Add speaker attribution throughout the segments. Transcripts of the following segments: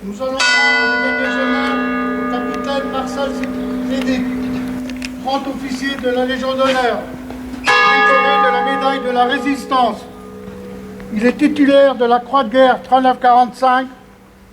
Speaker 1: Nous allons rendre le déjeuner au capitaine Marcel Lédic, grand officier de la Légion d'honneur, décoré de la médaille de la Résistance. Il est titulaire de la Croix de guerre 39-45,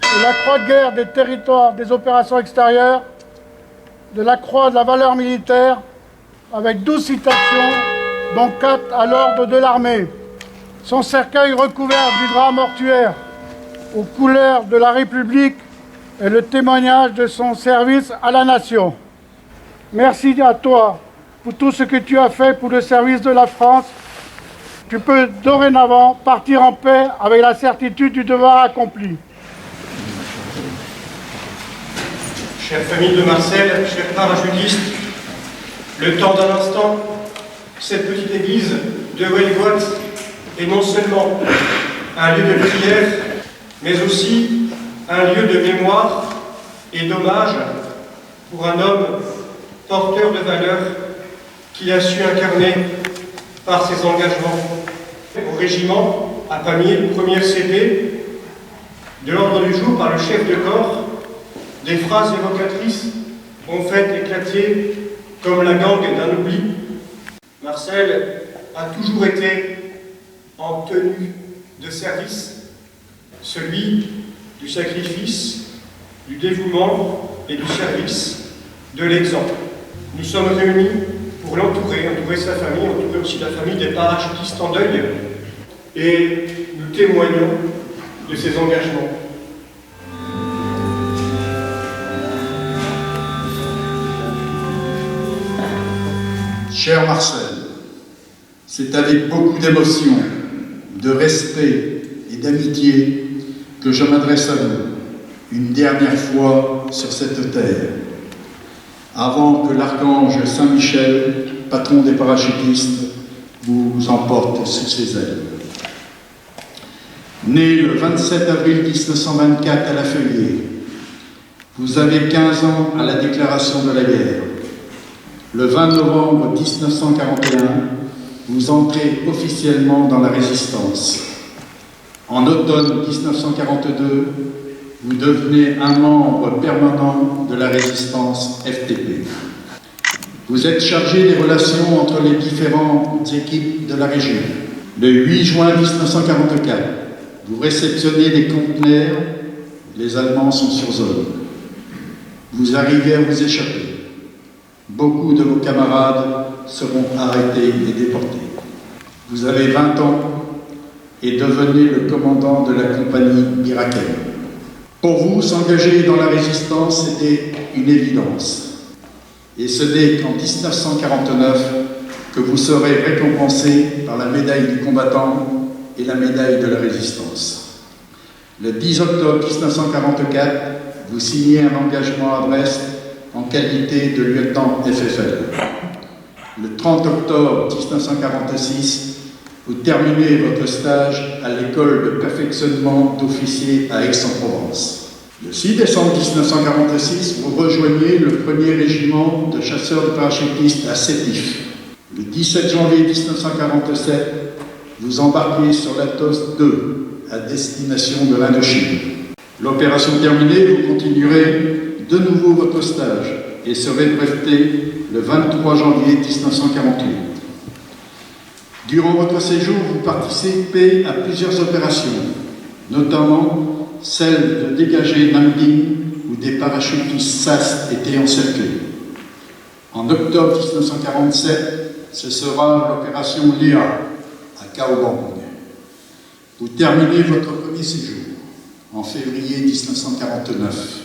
Speaker 1: de la Croix de guerre des territoires des opérations extérieures, de la Croix de la valeur militaire, avec 12 citations, dont 4 à l'ordre de l'armée. Son cercueil recouvert du drap mortuaire aux couleurs de la République est le témoignage de son service à la nation. Merci à toi pour tout ce que tu as fait pour le service de la France. Tu peux dorénavant partir en paix avec la certitude du devoir accompli.
Speaker 2: Chère famille de Marcel, chers parachutistes, le temps d'un instant, cette petite église de Wellgoat est non seulement un lieu de prière, mais aussi un lieu de mémoire et d'hommage pour un homme porteur de valeurs qui a su incarner par ses engagements au régiment à Pamiers, 1er CP, de l'ordre du jour par le chef de corps, des phrases évocatrices ont fait éclater comme la gangue d'un oubli. Marcel a toujours été en tenue de service, celui du sacrifice, du dévouement et du service, de l'exemple. Nous sommes réunis pour l'entourer, entourer sa famille, entourer aussi la famille des parachutistes en deuil, et nous témoignons de ses engagements.
Speaker 3: Cher Marcel, c'est avec beaucoup d'émotion, de respect et d'amitié que je m'adresse à vous une dernière fois sur cette terre, avant que l'archange Saint-Michel, patron des parachutistes, vous emporte sous ses ailes. Né le 27 avril 1924 à La Feuillée, vous avez 15 ans à la déclaration de la guerre. Le 20 novembre 1941, vous entrez officiellement dans la Résistance. En automne 1942, vous devenez un membre permanent de la Résistance FTP. Vous êtes chargé des relations entre les différentes équipes de la région. Le 8 juin 1944, vous réceptionnez des conteneurs, les Allemands sont sur zone. Vous arrivez à vous échapper. Beaucoup de vos camarades seront arrêtés et déportés. Vous avez 20 ans et devenez le commandant de la compagnie Mirakel. Pour vous, s'engager dans la résistance était une évidence. Et ce n'est qu'en 1949 que vous serez récompensé par la médaille du combattant et la médaille de la résistance. Le 10 octobre 1944, vous signez un engagement à Brest en qualité de lieutenant FFL. Le 30 octobre 1946, vous terminez votre stage à l'école de perfectionnement d'officiers à Aix-en-Provence. Le 6 décembre 1946, vous rejoignez le 1er régiment de chasseurs de parachutistes à Sétif. Le 17 janvier 1947, vous embarquez sur l'Atos 2 à destination de l'Indochine. L'opération terminée, vous continuerez de nouveau votre stage et serez breveté le 23 janvier 1948. Durant votre séjour, vous participez à plusieurs opérations, notamment celle de dégager Namding, où des parachutistes SAS étaient encerclés. En octobre 1947, ce sera l'opération Léa à Kaobang. Vous terminez votre premier séjour en février 1949.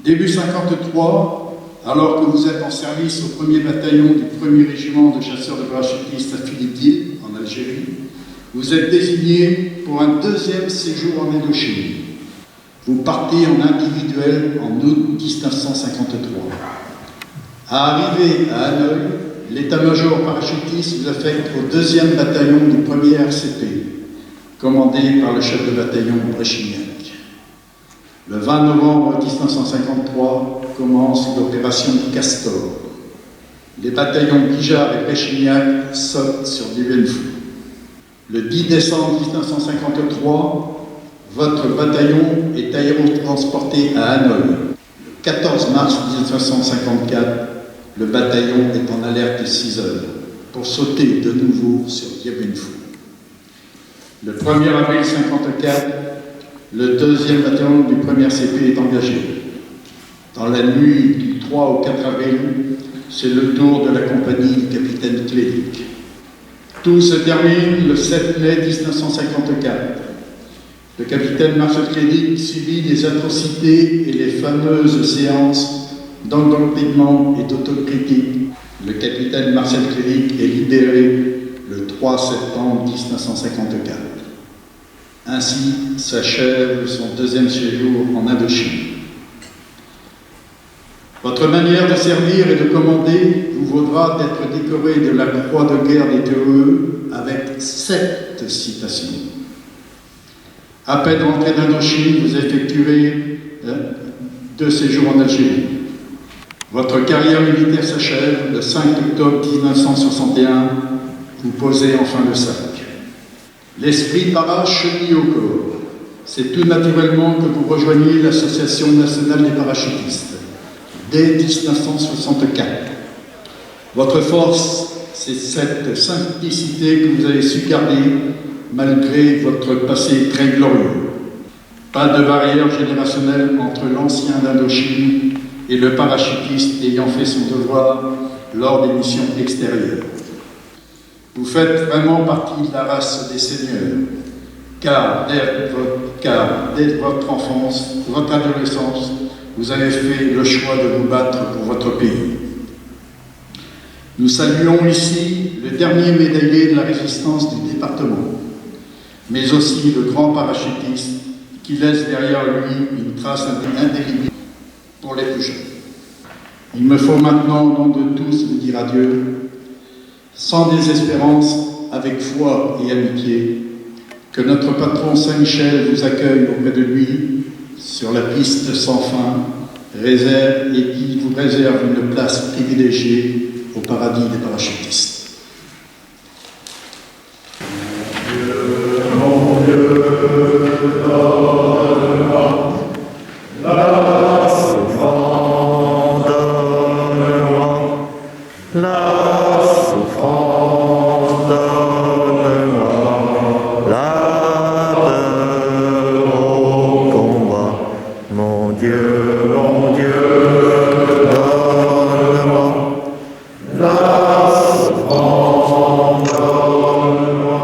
Speaker 3: Début 1953, alors que vous êtes en service au 1er bataillon du 1er régiment de chasseurs de parachutistes à Philippines, en Algérie, vous êtes désigné pour un deuxième séjour en Indochine. Vous partez en individuel en août 1953. À arriver à Hanoï, l'état-major parachutiste vous affecte au 2e bataillon du 1er RCP, commandé par le chef de bataillon Bréchignac. Le 20 novembre 1953 commence l'opération Castor. Les bataillons Guijard et Bréchignac sautent sur Livenfou. Le 10 décembre 1953, votre bataillon est aérotransporté à Hanoï. Le 14 mars 1954, le bataillon est en alerte 6 heures pour sauter de nouveau sur Dien Bien Phu. Le 1er avril 1954, le 2e bataillon du 1er CP est engagé. Dans la nuit du 3 au 4 avril, c'est le tour de la compagnie du capitaine Clédic. Tout se termine le 7 mai 1954. Le capitaine Marcel Clédic subit les atrocités et les fameuses séances d'endoctrinement et d'autocritique. Le capitaine Marcel Clédic est libéré le 3 septembre 1954. Ainsi s'achève son 2e séjour en Indochine. Votre manière de servir et de commander vous vaudra d'être décoré de la Croix de guerre des TOE avec 7 citations. À peine rentré d'Indochine, vous effectuerez 2 séjours en Algérie. Votre carrière militaire s'achève le 5 octobre 1961. Vous posez enfin le sac. L'esprit para chenille au corps. C'est tout naturellement que vous rejoignez l'Association nationale des parachutistes dès 1964. Votre force, c'est cette simplicité que vous avez su garder malgré votre passé très glorieux. Pas de barrière générationnelle entre l'ancien d'Indochine et le parachutiste ayant fait son devoir lors des missions extérieures. Vous faites vraiment partie de la race des seigneurs, car dès votre enfance, votre adolescence, vous avez fait le choix de vous battre pour votre pays. Nous saluons ici le dernier médaillé de la résistance du département, mais aussi le grand parachutiste qui laisse derrière lui une trace indélébile pour les plus jeunes. Il me faut maintenant, au nom de tous, vous dire adieu, sans désespérance, avec foi et amitié, que notre patron Saint-Michel vous accueille auprès de lui sur la piste sans fin, réserve et qui vous réserve une place privilégiée au paradis des parachutistes.
Speaker 4: Mon Dieu, donne-moi la souffrance, donne-moi la souffrance, donne-moi la peur au combat. Mon Dieu, donne-moi la souffrance, donne-moi.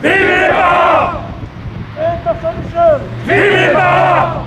Speaker 5: Vive les paras! Vive les paras!